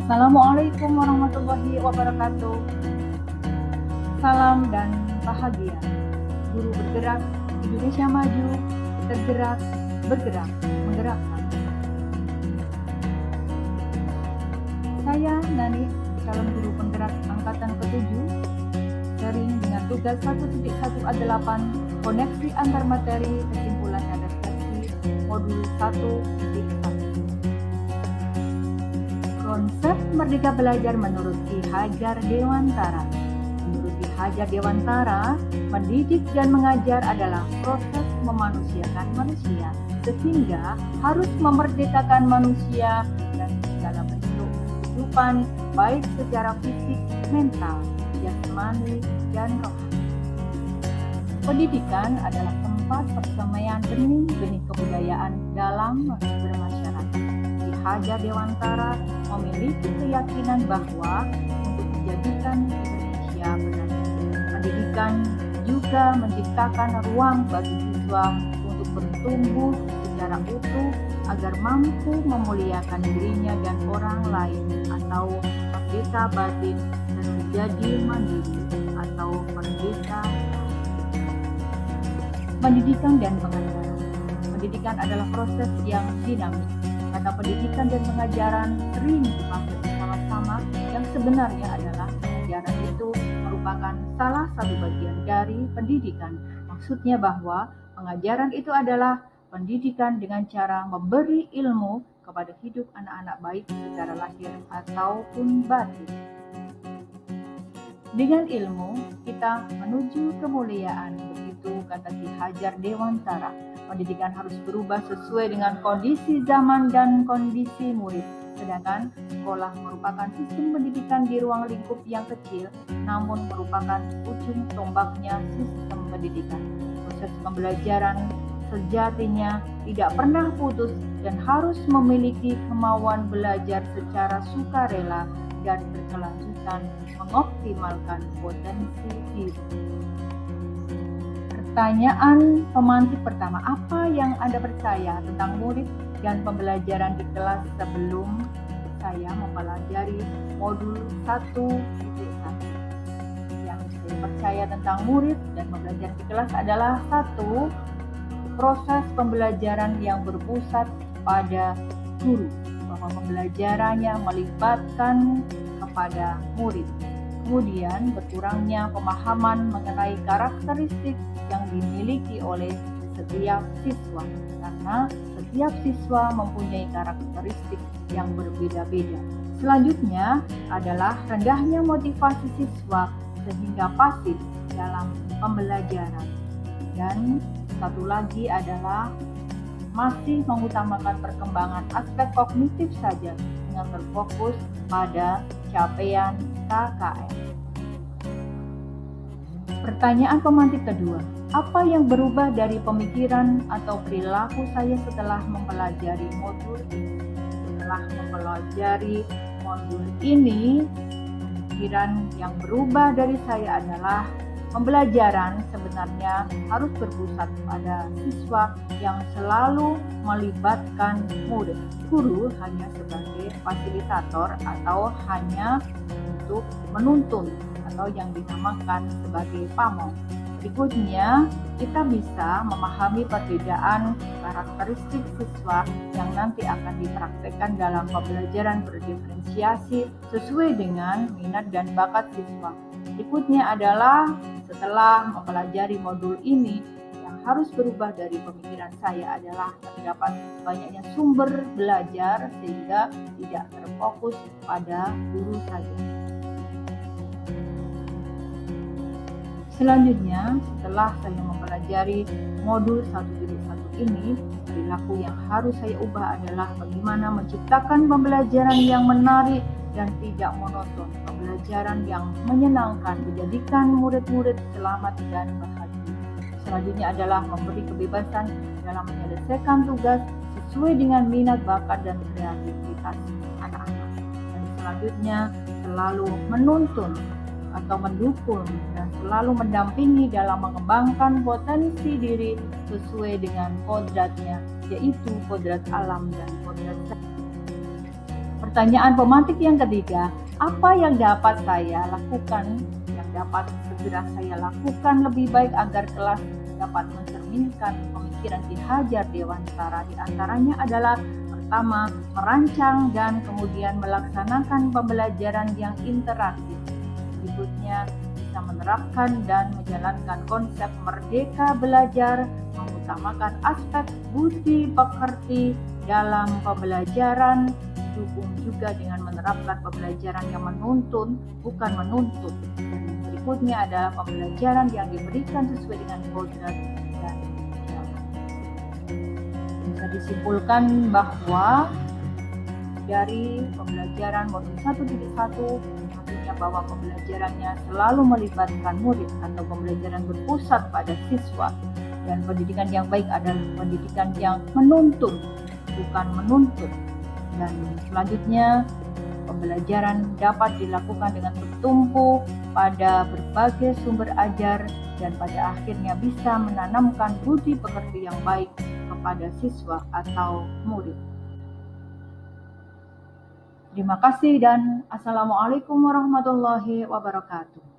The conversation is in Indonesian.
Assalamualaikum warahmatullahi wabarakatuh. Salam dan bahagia. Guru bergerak, Indonesia maju, tergerak, bergerak, menggerakkan. Saya Nani, calon guru penggerak angkatan ke-7, sharing dengan tugas 1.1A8, koneksi antar materi, kesimpulan dan refleksi, modul 1.1. Konsep Merdeka Belajar menurut Ki Hajar Dewantara. Menurut Ki Hajar Dewantara, mendidik dan mengajar adalah proses memanusiakan manusia, sehingga harus memerdekakan manusia dan segala bentuk kehidupan, baik secara fisik, mental, jasmani, dan rohani. Pendidikan adalah tempat persemaian benih-benih kebudayaan dalam bermasyarakat. Ki Hajar Dewantara memiliki keyakinan bahwa untuk menjadikan Indonesia berdaya, pendidikan juga menciptakan ruang bagi siswa untuk bertumbuh secara utuh agar mampu memuliakan dirinya dan orang lain atau merdeka batin dan menjadi mandiri atau merdeka. Pendidikan dan pengajaran. Pendidikan adalah proses yang dinamis. Kata pendidikan dan pengajaran sering dipakai bersama-sama, yang sebenarnya adalah pengajaran itu merupakan salah satu bagian dari pendidikan. Maksudnya bahwa pengajaran itu adalah pendidikan dengan cara memberi ilmu kepada hidup anak-anak baik secara lahir ataupun batin. Dengan ilmu, kita menuju kemuliaan, begitu kata Ki Hajar Dewantara. Pendidikan harus berubah sesuai dengan kondisi zaman dan kondisi murid. Sedangkan sekolah merupakan sistem pendidikan di ruang lingkup yang kecil, namun merupakan ujung tombaknya sistem pendidikan. Proses pembelajaran sejatinya tidak pernah putus dan harus memiliki kemauan belajar secara sukarela dan berkelanjutan mengoptimalkan potensi diri. Pertanyaan pemantik pertama, apa yang Anda percaya tentang murid dan pembelajaran di kelas sebelum saya mempelajari modul 1.1? Yang saya percaya tentang murid dan pembelajaran di kelas adalah 1. Proses pembelajaran yang berpusat pada guru, bahwa pembelajarannya melibatkan kepada murid. Kemudian berkurangnya pemahaman mengenai karakteristik yang dimiliki oleh setiap siswa, karena setiap siswa mempunyai karakteristik yang berbeda-beda. Selanjutnya adalah rendahnya motivasi siswa sehingga pasif dalam pembelajaran. Dan satu lagi adalah masih mengutamakan perkembangan aspek kognitif saja dengan berfokus pada capaian KKM. Pertanyaan pemantik kedua, apa yang berubah dari pemikiran atau perilaku saya setelah mempelajari modul ini? Setelah mempelajari modul ini, pemikiran yang berubah dari saya adalah pembelajaran sebenarnya harus berpusat pada siswa yang selalu melibatkan murid. Guru hanya sebagai fasilitator atau hanya untuk menuntun atau yang dinamakan sebagai pamong. Berikutnya, kita bisa memahami perbedaan karakteristik siswa yang nanti akan dipraktekkan dalam pembelajaran berdiferensiasi sesuai dengan minat dan bakat siswa. Berikutnya adalah setelah mempelajari modul ini, yang harus berubah dari pemikiran saya adalah terdapat banyaknya sumber belajar sehingga tidak terfokus pada guru saja. Selanjutnya, setelah saya mempelajari modul 1.1 ini, perilaku yang harus saya ubah adalah bagaimana menciptakan pembelajaran yang menarik dan tidak monoton, pembelajaran yang menyenangkan, menjadikan murid-murid selamat dan bahagia. Selanjutnya adalah memberi kebebasan dalam menyelesaikan tugas sesuai dengan minat, bakat, dan kreativitas anak-anak. Dan selanjutnya, selalu menuntun atau mendukung dan selalu mendampingi dalam mengembangkan potensi diri sesuai dengan kodratnya, yaitu kodrat alam dan kodrat saya. Pertanyaan pemantik yang ketiga, apa yang dapat saya lakukan, yang dapat segera saya lakukan lebih baik agar kelas dapat mencerminkan pemikiran Ki Hajar Dewantara? Di antaranya adalah pertama, merancang dan kemudian melaksanakan pembelajaran yang interaktif. Berikutnya, bisa menerapkan dan menjalankan konsep merdeka belajar, mengutamakan aspek budi pekerti dalam pembelajaran, didukung juga dengan menerapkan pembelajaran yang menuntun, bukan menuntut. Berikutnya adalah pembelajaran yang diberikan sesuai dengan kodrat dan jam. Bisa disimpulkan bahwa dari pembelajaran modul 1.1 artinya bahwa pembelajarannya selalu melibatkan murid atau pembelajaran berpusat pada siswa, dan pendidikan yang baik adalah pendidikan yang menuntun, bukan menuntut. Dan selanjutnya, pembelajaran dapat dilakukan dengan bertumpu pada berbagai sumber ajar dan pada akhirnya bisa menanamkan budi pekerti yang baik kepada siswa atau murid. Terima kasih dan Assalamualaikum warahmatullahi wabarakatuh.